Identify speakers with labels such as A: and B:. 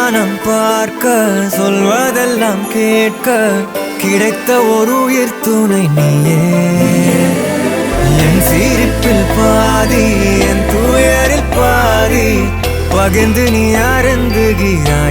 A: வானம் பார்க்க சொல்வதெல்லாம் கேட்க கிடைத்த ஒரு உயிர் துணை நீயே. என் சிரிப்பில் பாதி என் துயரில் பாதி பகிர்ந்து நீ அருந்துகிறாய்.